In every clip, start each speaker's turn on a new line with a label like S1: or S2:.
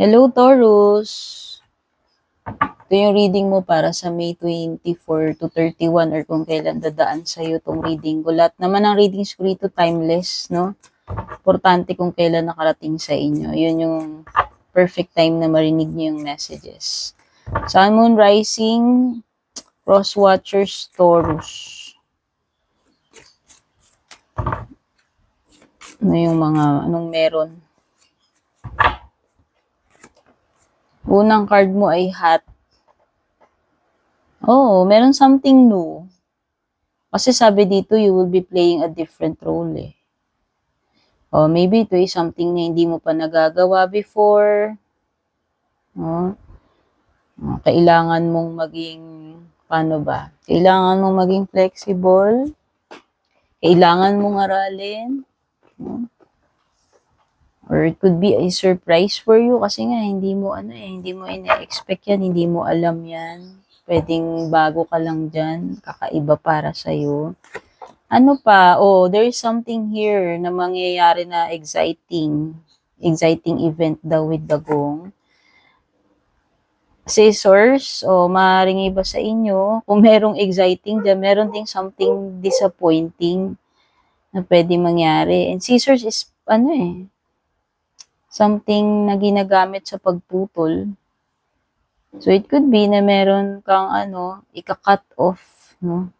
S1: Hello, Taurus. Ito yung reading mo para sa May 24 to 31 or kung kailan dadaan sa'yo itong reading ko. Lahat naman ang readings ko rito timeless, no? Importante kung kailan nakarating sa inyo. Yun yung perfect time na marinig niyo yung messages. Sun, Moon, Rising, Cross Watchers, Taurus. Ano yung anong meron? Unang card mo ay Hat. Oh, meron something new. Kasi sabi dito, you will be playing a different role eh. Oh, maybe ito is something na hindi mo pa nagagawa before. Oh, kailangan mong maging, paano ba? Kailangan mong maging flexible. Kailangan mong aralin. Or it could be a surprise for you kasi nga hindi mo hindi mo ina-expect yan, hindi mo alam yan. Pwedeng bago ka lang dyan, kakaiba para sa'yo. Ano pa? Oh, there is something here na mangyayari na exciting event daw with the gong. Scissors, o maaaring iba sa inyo, kung merong exciting dyan, meron ding something disappointing na pwede mangyari. And scissors is, something na ginagamit sa pagputol. So, it could be na meron kang, ika-cut off, no?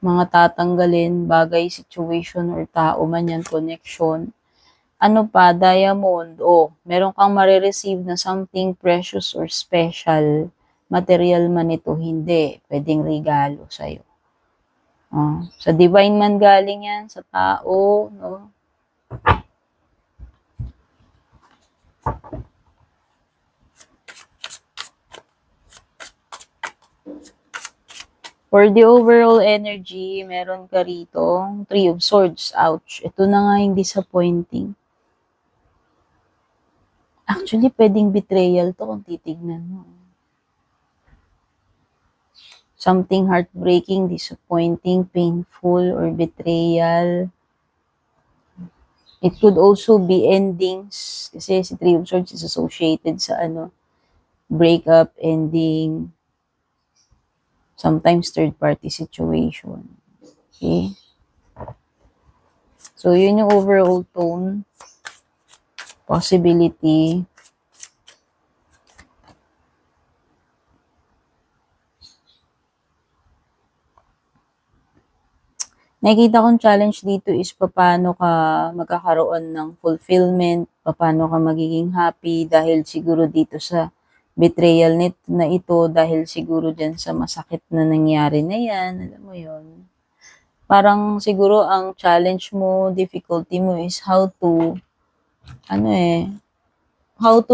S1: Mga tatanggalin, bagay, situation, or tao man yan, connection. Ano pa, diamond, meron kang marireceive na something precious or special. Material man ito, hindi. Pwedeng regalo sa'yo. Sa divine man galing yan, sa tao, no? For the overall energy, meron ka rito, Three of Swords. Ouch. Ito na nga yung disappointing. Actually, pwedeng betrayal to kung titignan mo. Something heartbreaking, disappointing, painful, or betrayal. It could also be endings. Kasi si Three of Swords is associated sa breakup, ending, sometimes third-party situation. Okay? So, yun yung overall tone. Possibility. Nakikita kong challenge dito is paano ka magkakaroon ng fulfillment, paano ka magiging happy dahil siguro dito sa betrayal na ito, dahil siguro dyan sa masakit na nangyari na yan, alam mo yon. Parang siguro ang challenge mo, difficulty mo is how to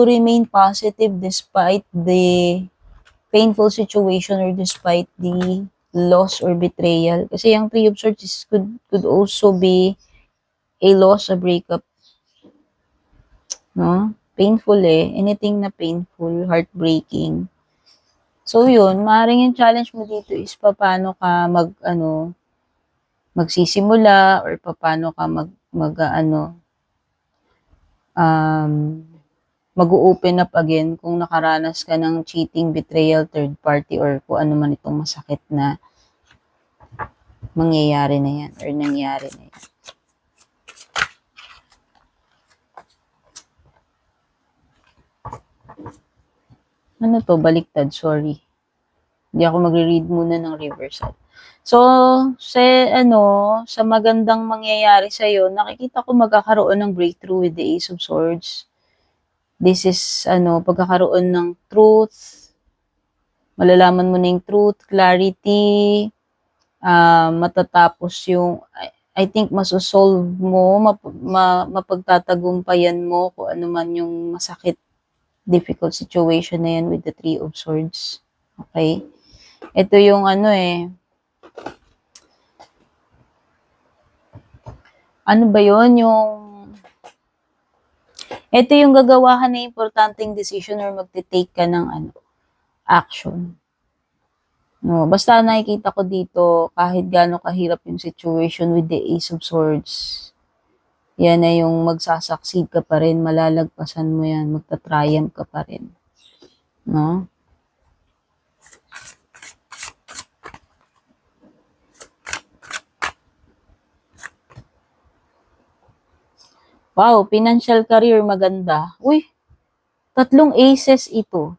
S1: remain positive despite the painful situation or despite the loss or betrayal. Kasi yung Three of Swords could also be a loss, a breakup. No? Painful eh. Anything na painful, heartbreaking. So yun, maaaring yung challenge mo dito is paano ka magsisimula or paano ka mag-open up again kung nakaranas ka ng cheating, betrayal, third party, or kung ano man itong masakit na mangyayari na yan or nangyari na yan. Ano to? Baliktad, sorry. Hindi ako magre-read muna ng reversal. So, sa magandang mangyayari sa'yo, nakikita ko magkakaroon ng breakthrough with the Ace of Swords. This is, pagkakaroon ng truth. Malalaman mo na yung truth, clarity, matatapos yung, I think, masosolve mo, mapagtatagumpayan mo kung ano man yung masakit, difficult situation na yan with the Three of Swords. Okay? Ito yung ano ba yon ito yung gagawahan na importanteng decision or magte-take ka ng action. No, basta nakikita ko dito, kahit gaano kahirap yung situation with the Ace of Swords, yan na yung magsasucceed ka pa rin, malalagpasan mo yan, magta-triumph ka pa rin. No? Wow, financial career maganda. Uy, 3 aces ito.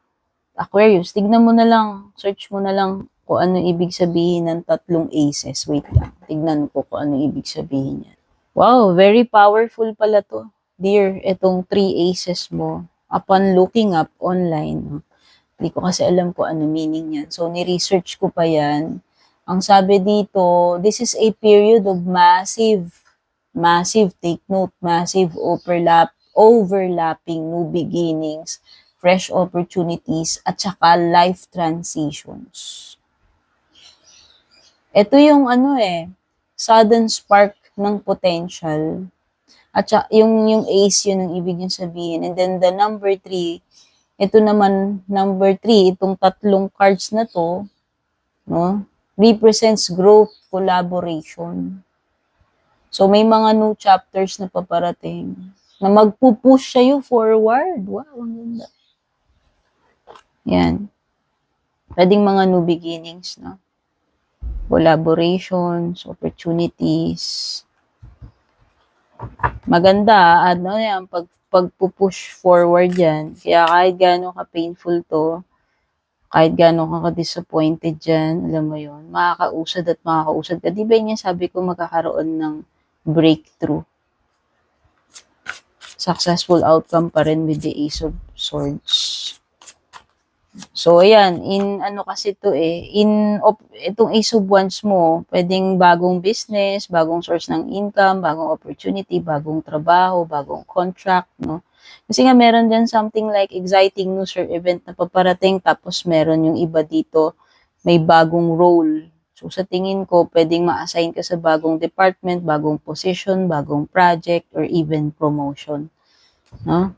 S1: Aquarius, tignan mo na lang, search mo na lang kung ano ibig sabihin ng 3 aces. Wait lang, tignan ko kung ano ibig sabihin yan. Wow, very powerful pala to. Dear, itong 3 aces mo. Upon looking up online, hindi ko kasi alam kung ano meaning yan. So, ni-research ko pa yan. Ang sabi dito, this is a period of massive, take note, massive overlapping new beginnings, fresh opportunities, at saka life transitions. Ito yung sudden spark ng potential. At saka, yung ace, yun ang ibig yung sabihin. And then the number 3, ito naman, number 3, itong 3 cards na to, no, represents growth, collaboration. So, may mga new chapters na paparating na magpupush sa'yo forward. Wow, ang ganda. Yan. Pwedeng mga new beginnings, no? Collaborations, opportunities. Maganda, yan, pagpupush forward yan. Kaya kahit gano'n ka-painful to, kahit gano'n ka ka-disappointed dyan, alam mo yun, makakausad ka. Di ba yun sabi ko, magkakaroon ng breakthrough. Successful outcome pa rin with the Ace of Swords. So, ayan, kasi to itong Ace of Wands mo, pwedeng bagong business, bagong source ng income, bagong opportunity, bagong trabaho, bagong contract, no? Kasi nga meron din something like exciting news or event na paparating, tapos meron yung iba dito, may bagong role. So, sa tingin ko, pwedeng ma-assign ka sa bagong department, bagong position, bagong project, or even promotion. No?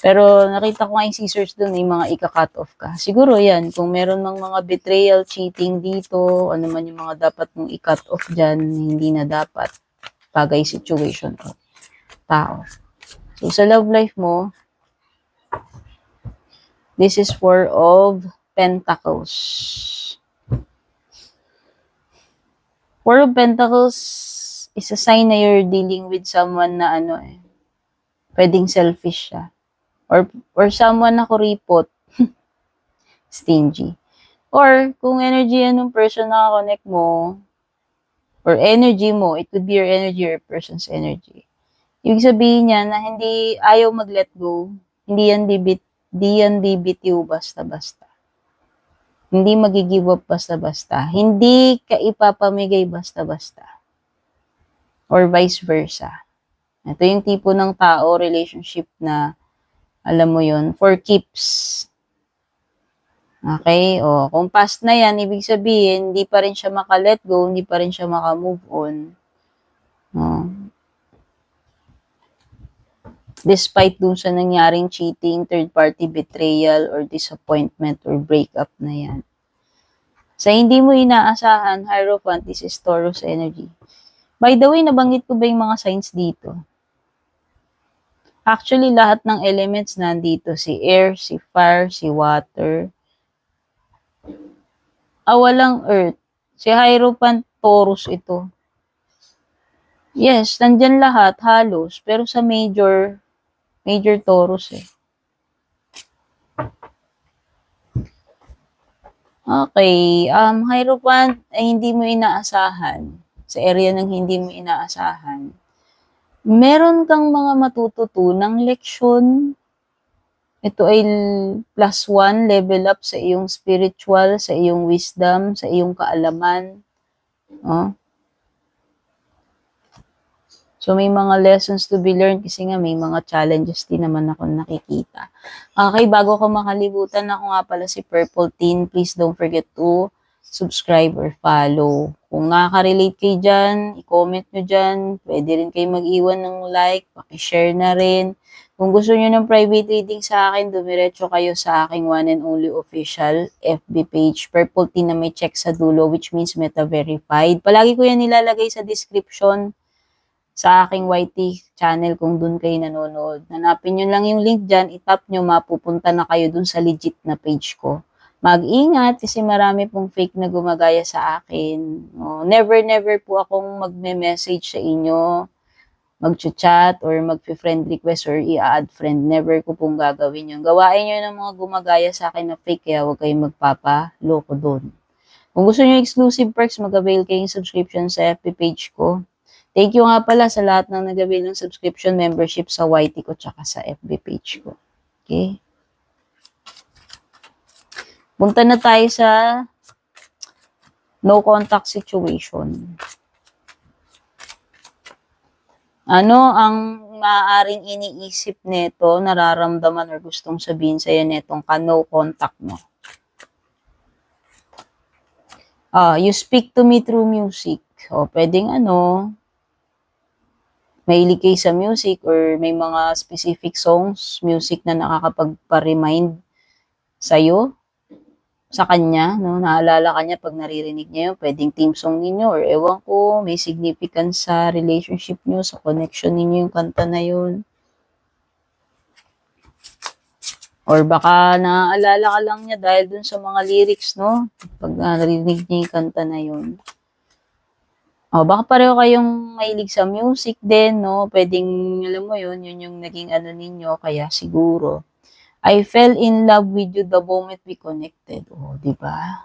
S1: Pero nakita ko nga yung scissors doon, may mga ika-cut off ka. Siguro yan, kung meron ng mga betrayal, cheating dito, ano man yung mga dapat mong i-cut off dyan, hindi na dapat. Bagay situation o tao. So, sa love life mo, this is 4 of Pentacles. 4 of Pentacles is a sign na you're dealing with someone na pwedeng selfish siya. Or someone na kuripot, stingy. Or kung energy yan ng person na connect mo, or energy mo, it could be your energy or person's energy. Ibig sabihin niya na hindi ayaw mag-let go, hindi yan bibitiw basta-basta. Hindi magigive up basta-basta. Hindi ka ipapamigay basta-basta. Or vice versa. Ito yung tipo ng tao, relationship na alam mo yun, for keeps. Okay? O, kung past na yan, ibig sabihin, hindi pa rin siya maka-let go, hindi pa rin siya maka-move on. O. Despite dun sa nangyaring cheating, third-party betrayal, or disappointment, or breakup na yan. Sa hindi mo inaasahan, Hierophant, this is Taurus energy. By the way, nabanggit ko ba yung mga signs dito? Actually, lahat ng elements nandito. Si air, si fire, si water. Walang earth. Si Hierophant, Taurus ito. Yes, nandyan lahat, halos. Pero sa major Taurus Okay, Hierophant ay hindi mo inaasahan. Sa area ng hindi mo inaasahan. Meron kang mga matututunang leksyon. Ito ay +1 level up sa iyong spiritual, sa iyong wisdom, sa iyong kaalaman. So, may mga lessons to be learned kasi nga may mga challenges din naman ako nakikita. Okay, bago ko makalimutan, ako nga pala si Purple Teen. Please don't forget to subscribe or follow. Kung nakaka-relate kayo dyan, i-comment nyo dyan. Pwede rin kayo mag-iwan ng like, pakishare na rin. Kung gusto nyo ng private reading sa akin, dumiretso kayo sa aking one and only official FB page, Purple Teen na may check sa dulo, which means meta-verified. Palagi ko yan nilalagay sa description sa aking YT channel kung dun kayo nanonood. Hanapin nyo lang yung link dyan, itap nyo, mapupunta na kayo dun sa legit na page ko. Mag-ingat kasi marami pong fake na gumagaya sa akin. Oh, never po akong magme-message sa inyo, mag-chat or mag-friend request or i-add friend. Never ko pong gagawin yun. Gawain nyo ng mga gumagaya sa akin na fake kaya huwag kayong magpapaloko doon. Kung gusto nyo exclusive perks, mag-avail kayong subscription sa FB page ko. Thank you nga pala sa lahat ng nag-avail ng subscription membership sa YT ko tsaka sa FB page ko. Okay? Punta na tayo sa no contact situation. Ano ang maaaring iniisip nito, nararamdaman or gustong sabihin sa'yo netong no contact mo? You speak to me through music. O, pwedeng mahilig kayo sa music or may mga specific songs, music na nakakapagpa-remind sa'yo, sa kanya, no? Naalala ka niya pag naririnig niya yun, pwedeng team song ninyo or ewan ko, may significance sa relationship niyo, sa connection ninyo yung kanta na yun. Or baka naaalala ka lang niya dahil dun sa mga lyrics, no? Pag narinig niya yung kanta na yun. O, baka pareho kayong mahilig sa music din, no? Pwedeng, alam mo yun, yun yung naging ninyo, kaya siguro. I fell in love with you the moment we connected. O, di ba?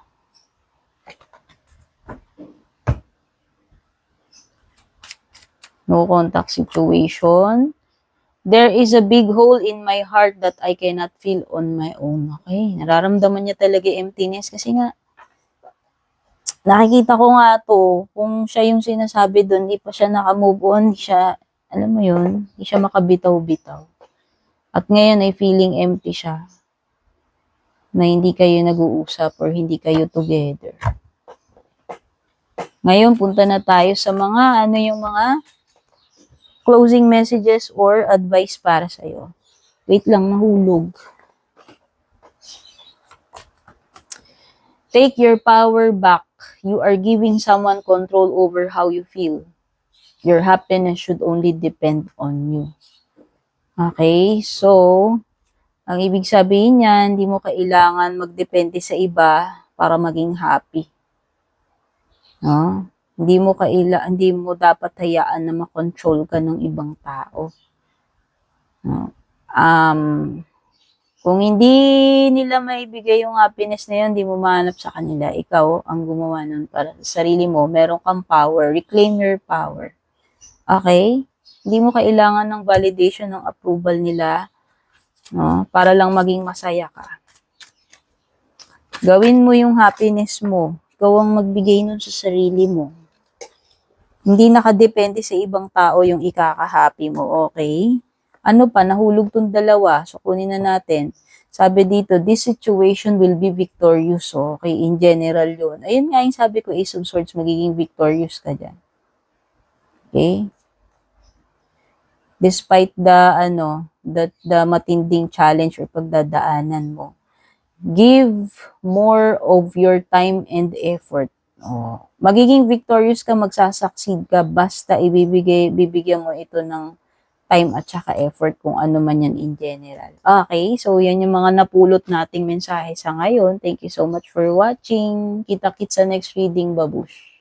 S1: No contact situation. There is a big hole in my heart that I cannot fill on my own. Okay, nararamdaman niya talaga emptiness kasi nga, nakikita ko nga to, kung siya yung sinasabi doon, di pa siya nakamove on, di siya, alam mo yun, di siya makabitaw-bitaw. At ngayon ay feeling empty siya, na hindi kayo nag-uusap or hindi kayo together. Ngayon, punta na tayo sa mga, yung mga closing messages or advice para sa'yo. Wait lang, nahulog. Take your power back. You are giving someone control over how you feel. Your happiness should only depend on you. Okay, so, ang ibig sabihin niyan, hindi mo kailangan magdepende sa iba para maging happy. No? Hindi mo dapat hayaan na makontrol ka ng ibang tao. No? Kung hindi nila maibigay yung happiness na yun, hindi mo mahanap sa kanila. Ikaw ang gumawa nun para sa sarili mo. Meron kang power. Reclaim your power. Okay? Hindi mo kailangan ng validation, ng approval nila, no? Para lang maging masaya ka. Gawin mo yung happiness mo. Ikaw ang magbigay nun sa sarili mo. Hindi nakadepende sa ibang tao yung ikaka-happy mo, okay? Ano pa, nahulog tong dalawa. So, kunin na natin. Sabi dito, this situation will be victorious. Okay, in general yun. Ayun nga yung sabi ko, Ace of Swords, magiging victorious ka dyan. Okay? Despite the matinding challenge or pagdadaanan mo. Give more of your time and effort. Oh, magiging victorious ka, magsasucceed ka basta bibigyan mo ito ng time at saka effort kung ano man yan in general. Okay, so yan yung mga napulot nating mensahe sa ngayon. Thank you so much for watching. Kita-kits sa next reading, babush.